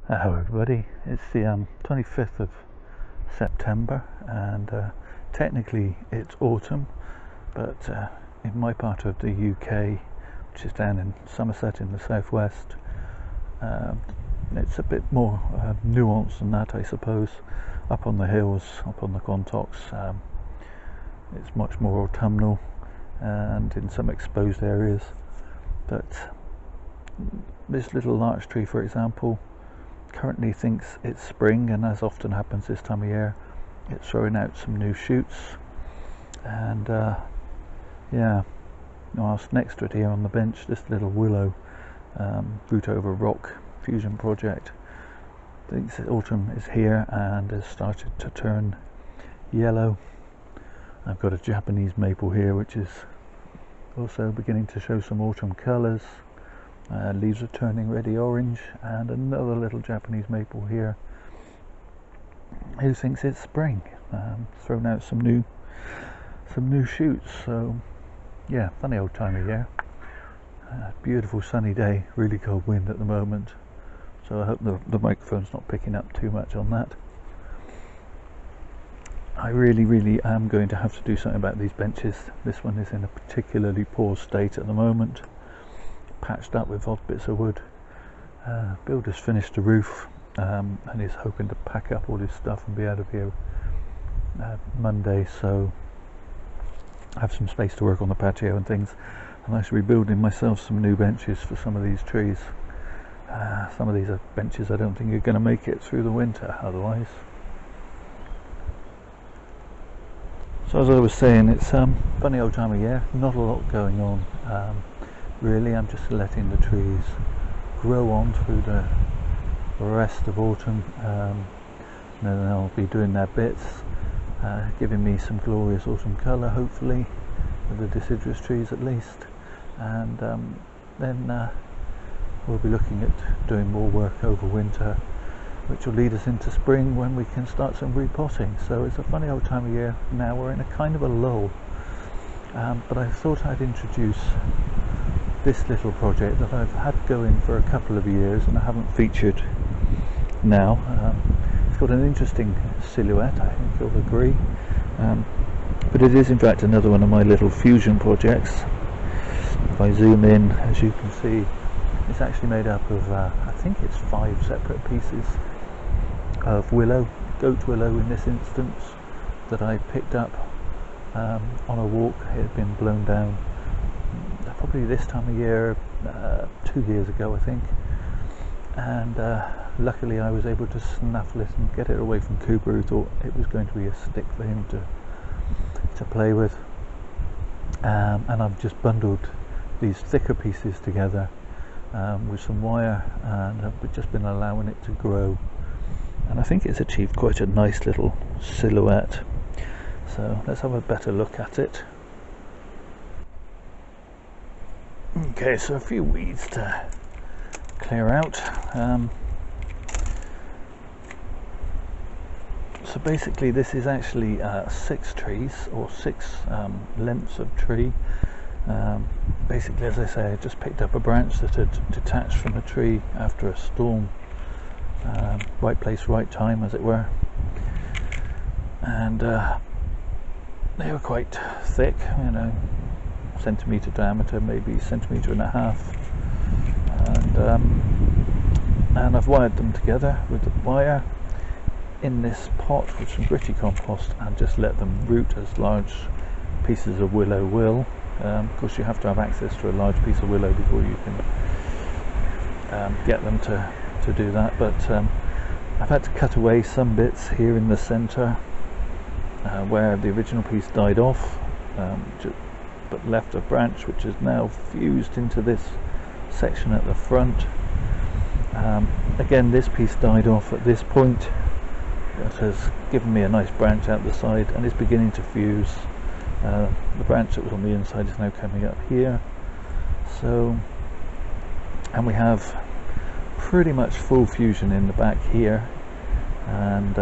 Hello everybody, it's the 25th of September and technically it's autumn, but in my part of the UK, which is down in Somerset in the southwest, it's a bit more nuanced than that, I suppose. Up on the hills, up on the Quantocks, it's much more autumnal and in some exposed areas, but this little larch tree, for example, currently thinks it's spring, and as often happens this time of year, it's throwing out some new shoots. And yeah, whilst next to it here on the bench, this little willow, root over rock fusion project, thinks that autumn is here and has started to turn yellow. I've got a Japanese maple here which is also beginning to show some autumn colours. Leaves are turning reddy orange, and another little Japanese maple here who thinks it's spring, thrown out some new shoots. So yeah, funny old time of year. Beautiful sunny day, really cold wind at the moment, so I hope the microphone's not picking up too much on that. I really am going to have to do something about these benches. This one is in a particularly poor state at the moment, patched up with odd bits of wood. Builder's finished the roof and he's hoping to pack up all his stuff and be out of here Monday, so I have some space to work on the patio and things, and I should be building myself some new benches for some of these trees. Some of these are benches I don't think are going to make it through the winter otherwise. So as I was saying, it's funny old time of year, not a lot going on. Really, I'm just letting the trees grow on through the rest of autumn, and then they'll be doing their bits, giving me some glorious autumn colour, hopefully, with the deciduous trees at least. And then we'll be looking at doing more work over winter, which will lead us into spring when we can start some repotting. So it's a funny old time of year now. We're in a kind of a lull, but I thought I'd introduce this little project that I've had going for a couple of years and I haven't featured now. It's got an interesting silhouette, I think you'll agree, but it is in fact another one of my little fusion projects. If I zoom in, as you can see, it's actually made up of I think it's 5 separate pieces of willow, goat willow in this instance, that I picked up on a walk. It had been blown down probably this time of year, 2 years ago I think, and luckily I was able to snaffle it and get it away from Cooper, who thought it was going to be a stick for him to play with, and I've just bundled these thicker pieces together with some wire, and I've just been allowing it to grow, and I think it's achieved quite a nice little silhouette. So let's have a better look at it. Okay, so a few weeds to clear out. So basically this is actually 6 trees, or 6 lengths of tree. Basically, as I say, I just picked up a branch that had detached from a tree after a storm. Right place, right time, as it were. And they were quite thick, you know, centimetre diameter, maybe centimetre and a half, and I've wired them together with the wire in this pot with some gritty compost, and just let them root as large pieces of willow will. Of course you have to have access to a large piece of willow before you can get them to do that, but I've had to cut away some bits here in the centre where the original piece died off, but left a branch which is now fused into this section at the front. Again, this piece died off at this point, but has given me a nice branch out the side and is beginning to fuse. The branch that was on the inside is now coming up here. So, and we have pretty much full fusion in the back here, and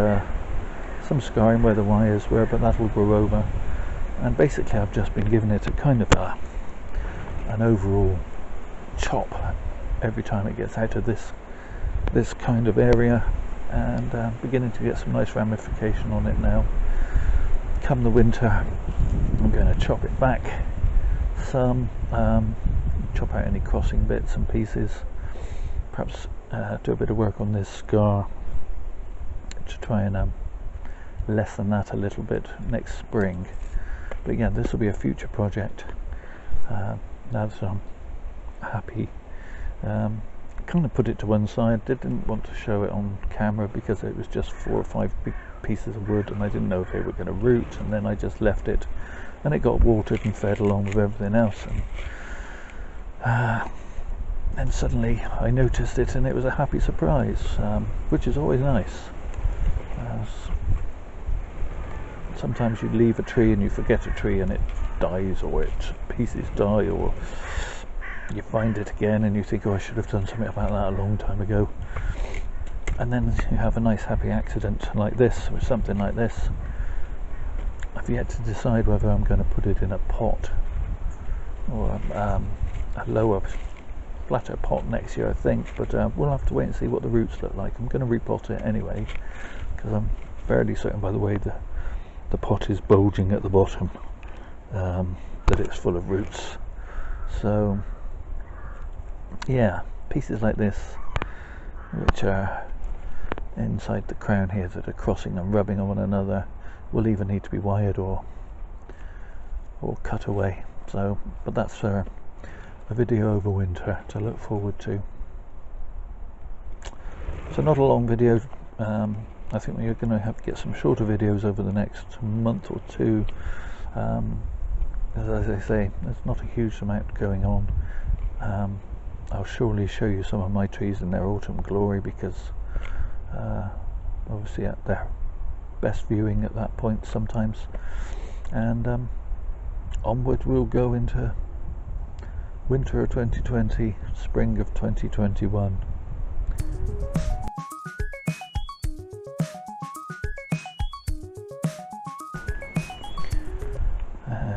some scarring where the wires were, but that will grow over. And basically I've just been giving it a kind of an overall chop every time it gets out of this this kind of area, and beginning to get some nice ramification on it now. Come the winter, I'm going to chop it back some, chop out any crossing bits and pieces, perhaps do a bit of work on this scar to try and lessen that a little bit next spring. But again, this will be a future project. Now that I'm happy, kind of put it to one side. Didn't want to show it on camera because it was just 4 or 5 big pieces of wood and I didn't know if they were going to root, and then I just left it and it got watered and fed along with everything else, and suddenly I noticed it and it was a happy surprise, which is always nice. Sometimes you leave a tree and you forget a tree and it dies, or its pieces die, or you find it again and you think, oh, I should have done something about that a long time ago, and then you have a nice happy accident like this, or something like this. I've yet to decide whether I'm going to put it in a pot or a lower, flatter pot next year, I think, but we'll have to wait and see what the roots look like. I'm going to repot it anyway because I'm fairly certain by the way the pot is bulging at the bottom that it's full of roots. So yeah, pieces like this which are inside the crown here that are crossing and rubbing on one another will either need to be wired or cut away. So, but that's a video over winter to look forward to. So not a long video. I think we're going to have to get some shorter videos over the next month or two. As I say, there's not a huge amount going on. I'll surely show you some of my trees in their autumn glory, because obviously at their best viewing at that point sometimes, and onward we'll go into winter of 2020, spring of 2021.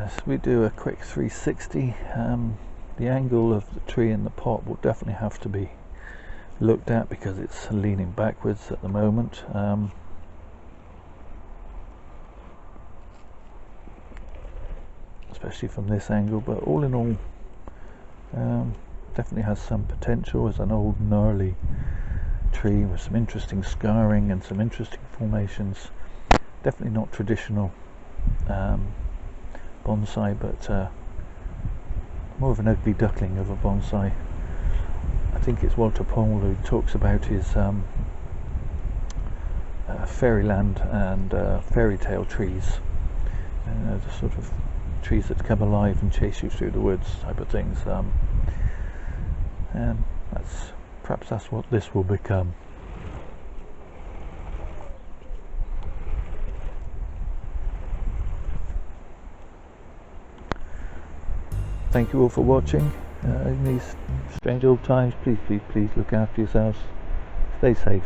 So we do a quick 360. The angle of the tree in the pot will definitely have to be looked at because it's leaning backwards at the moment. Especially from this angle, but all in all, definitely has some potential as an old gnarly tree with some interesting scarring and some interesting formations. Definitely not traditional bonsai, but more of an ugly duckling of a bonsai. I think it's Walter Paul who talks about his fairyland and fairy tale trees, the sort of trees that come alive and chase you through the woods type of things, and perhaps that's what this will become. Thank you all for watching. In these strange old times, please look after yourselves. Stay safe.